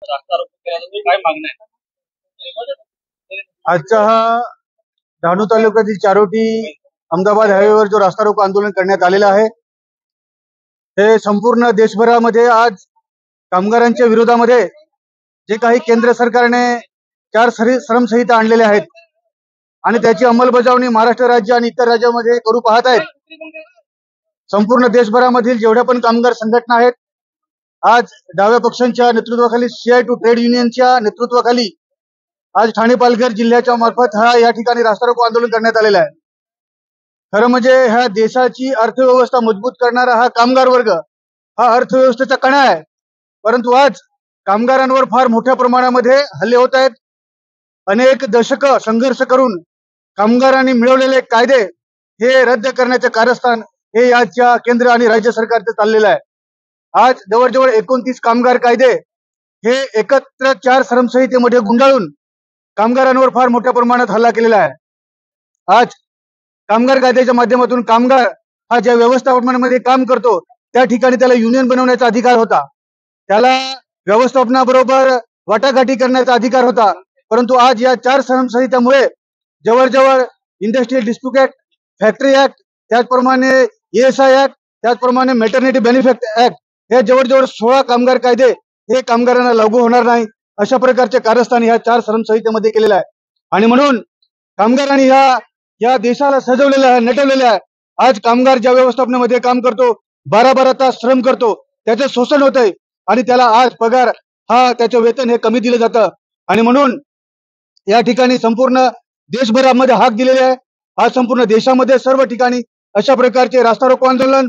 रास्ता रोको केला जातो, काय मागणं आहे? आजचा हा डहाणू तालुक्यातील चारोटी अहमदाबाद हायवेवर जो रास्ता रोको आंदोलन करण्यात आलेला आहे, हे संपूर्ण देशभरामध्ये आज कामगारांच्या विरोधामध्ये जे काही केंद्र सरकारने 4 श्रमसंहिता आणलेल्या आहेत आणि त्याची अंमलबजावणी महाराष्ट्र राज्य आणि इतर राज्यांमध्ये करू पाहत आहेत. संपूर्ण देशभरामधील जेवढ्या पण कामगार संघटना आहेत, आज डाव्या पक्षांच्या नेतृत्वाखाली CI2 ट्रेड युनियनच्या नेतृत्वाखाली आज ठाणे पालघर जिल्ह्याच्या मार्फत या ठिकाणी रास्ता रोको आंदोलन करण्यात आलेलं आहे. खरं म्हणजे ह्या देशाची अर्थव्यवस्था मजबूत करणारा हा कामगार वर्ग हा अर्थव्यवस्थेचा कणा आहे, परंतु आज कामगारांवर फार मोठ्या प्रमाणामध्ये हल्ले होत आहेत. अनेक दशकं संघर्ष करून कामगारांनी मिळवलेले कायदे हे रद्द करण्याचे कारस्थान हे याच्या केंद्र आणि राज्य सरकारचं चाललेलं आहे. आज जवळजवळ 29 कामगार कायदे हे एकत्र 4 श्रमसंहितेमध्ये गुंडाळून कामगारांवर फार मोठ्या प्रमाणात हल्ला केलेला आहे. आज कामगार कायद्याच्या माध्यमातून कामगार हा ज्या व्यवस्थापनामध्ये काम करतो त्या ठिकाणी त्याला युनियन बनवण्याचा अधिकार होता, त्याला व्यवस्थापनाबरोबर वाटाघाटी करण्याचा अधिकार होता. परंतु आज या 4 श्रमसंहितेमुळे जवळजवळ industrial dispute act, factory act, त्याचप्रमाणे ESI ऍक्ट, त्याचप्रमाणे मॅटर्निटी बेनिफिट ऍक्ट हे जवळजवळ 16 कामगार कायदे हे कामगारांना लागू होणार नाही अशा प्रकारचे कारस्थान ह्या 4 श्रमसंहितेमध्ये केलेलं आहे. आणि म्हणून कामगारांनी या देशाला सजवलेलं आहे, नटवलेलं आहे. आज कामगार ज्या व्यवस्थापनामध्ये काम करतो, 12-12 तास श्रम करतो, त्याचं शोषण होत आहे आणि त्याला आज पगार त्याचं वेतन हे कमी दिलं जातं. आणि म्हणून या ठिकाणी संपूर्ण देशभरामध्ये हाक दिलेली आहे. आज संपूर्ण देशामध्ये सर्व ठिकाणी अशा प्रकारचे रास्ता रोको आंदोलन,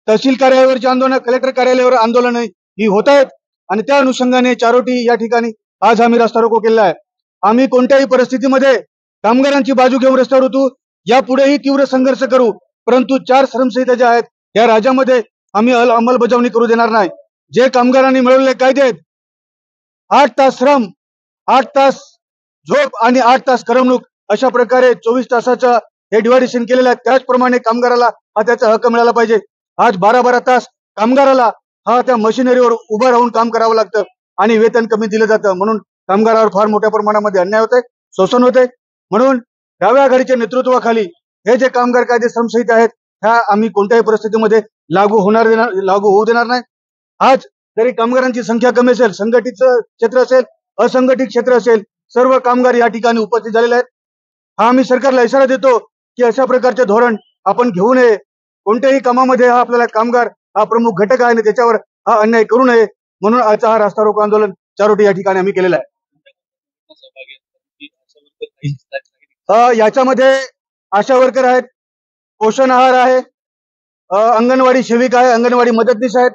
तहसील कार्यालयावरचे आंदोलन, कलेक्टर कार्यालयावर आंदोलन ही होत आहेत. आणि त्या अनुषंगाने चारोटी या ठिकाणी आज आम्ही रास्ता रोको केलेला आहे. आम्ही कोणत्याही परिस्थितीमध्ये कामगारांची बाजू घेऊन रस्त्यावर उतरू, यापुढेही तीव्र संघर्ष करू, परंतु 4 श्रमसंहिता ज्या आहेत या राज्यामध्ये आम्ही अंमलबजावणी करू देणार नाही. जे कामगारांनी मिळवलेले कायदे आहेत, 8 तास श्रम, 8 तास झोप आणि 8 तास करमणूक अशा प्रकारे 24 तासाचं हे डिव्हायडेशन केलेलं आहे. त्याचप्रमाणे कामगाराला त्याचा हक्क मिळाला पाहिजे. आज 12-12 तास कामगाराला त्या मशिनरीवर उभं राहून काम करावं लागतं आणि वेतन कमी दिलं जातं. म्हणून कामगारावर फार मोठ्या प्रमाणामध्ये अन्याय होत आहे, शोषण होत आहे. म्हणून डाव्या आघाडीच्या नेतृत्वाखाली हे जे कामगार कायदे श्रमसंहिता आहेत ह्या आम्ही कोणत्याही परिस्थितीमध्ये लागू होऊ देणार नाही. आज जरी कामगारांची संख्या कमी असेल, संघटित क्षेत्र असेल, असंघटित क्षेत्र असेल, सर्व कामगार या ठिकाणी उपस्थित झालेले आहेत. आम्ही सरकारला इशारा देतो की अशा प्रकारचे धोरण आपण घेऊ नये. कोणत्याही कामामध्ये आपल्याला कामगार प्रमुख घटक आहे आणि त्याच्यावर अन्याय करू नये. म्हणून आजचा रास्ता रोको आंदोलन चारोटी या ठिकाणी आम्ही केलेला आहे. याच्यामध्ये आशा वर्कर आहेत, पोषण आहार आहे, अंगणवाडी सेविका आहे, अंगणवाडी मदतनीस आहेत,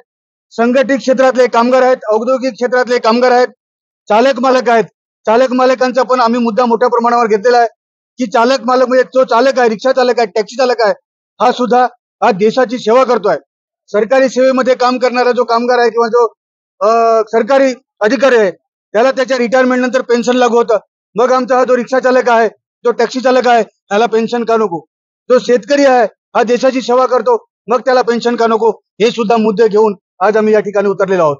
संघटित क्षेत्रातले कामगार आहेत, औद्योगिक क्षेत्रातले कामगार आहेत, चालक मालक आहेत. चालक मालकांचा पण आम्ही मुद्दा मोठ्या प्रमाणावर घेतलेला आहे की चालक मालक म्हणजे जो चालक आहे, रिक्षा चालक आहे, टॅक्सी चालक आहे, सुद्धा देशाची सेवा करतोय. सरकारी सेवेमध्ये काम करणारा जो कामगार आहे किंवा जो सरकारी अधिकारी आहे त्याला त्याच्या रिटायरमेंट नंतर पेन्शन लागू होतं. मग आमचा जो रिक्षा चालक आहे, जो टॅक्सी चालक आहे त्याला पेन्शन का नको? जो शेतकरी आहे देशाची सेवा करतो, मग त्याला पेन्शन का नको? हे सुद्धा मुद्दे घेऊन आज आम्ही या ठिकाणी उतरलेलो आहोत.